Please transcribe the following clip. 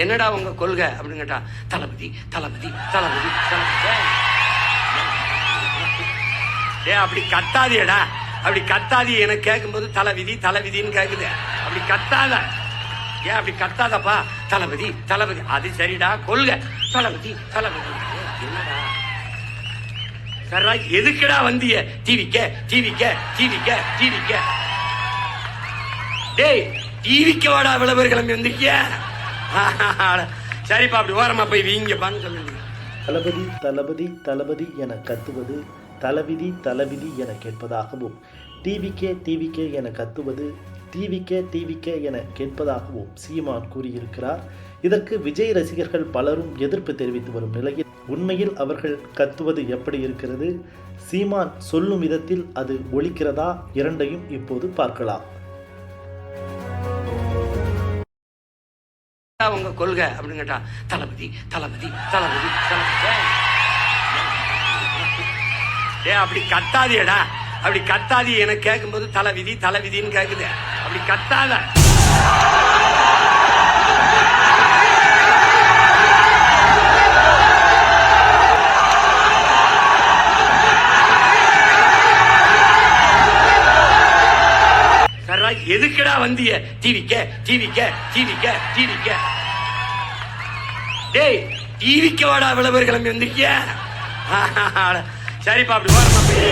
என்னடா உங்க கொள்கை அப்படின்னு கேட்டா, தளபதி தளபதி தளபதி தளபதி. அப்படி கத்தாதியடா, அப்படி கத்தாதி. எனக்கு கேட்கும்போது தலைவிதி தலைவிதின்னு கேக்குது. அப்படி கத்தாத, ஏன் அப்படி கத்தாதப்பா? தளபதி தளபதி. அது சரிடா, கொள்கை தளபதி தளபதி. என்னடா சரா, எதுக்குடா வந்திய? டிவிக்க டிவிக்க டிவிக்க டிவிக்க. டேய், டிவிக்க வாடா, விளம்பர கிளம்பி வந்திருக்கிய. சரிப்பா, அப்படி ஓரமா போய் வீங்கப்பான்னு சொல்லுங்க. தளபதி தளபதி தளபதி என கத்துவது தலைவிதி தலைவிதி என கேட்பதாகவும், டிவிக்கே டிவிக்கே என கத்துவது டிவிக்கே டிவிக்கே என கேட்பதாகவும் சீமான் கூறியிருக்கிறார். இதற்கு விஜய் ரசிகர்கள் பலரும் எதிர்ப்பு தெரிவித்து வரும் நிலையில், உண்மையில் அவர்கள் கத்துவது எப்படி இருக்கிறது, சீமான் சொல்லும் விதத்தில் அது ஒலிக்கிறதா, இரண்டையும் இப்போது பார்க்கலாம். உங்க கொள்கை அப்படின்னு கேட்டா, தளபதி தளபதி தளபதி தளபதி. அப்படி கத்தாதியடா, அப்படி கத்தாதி. எனக்கு கேட்கும்போது தலைவிதி தலைவிதின்னு கேக்குது. அப்படி கத்தாத. சரா, எதுக்குடா வந்திய? டிவிக்க டிவிக்க டிவிக்க டிவிக்க. டேய், டிவிக்க வாடா, விளம்பர கிளம்பி வந்திருக்கிய. சரிப்பா, அப்படி ஓரமா போய்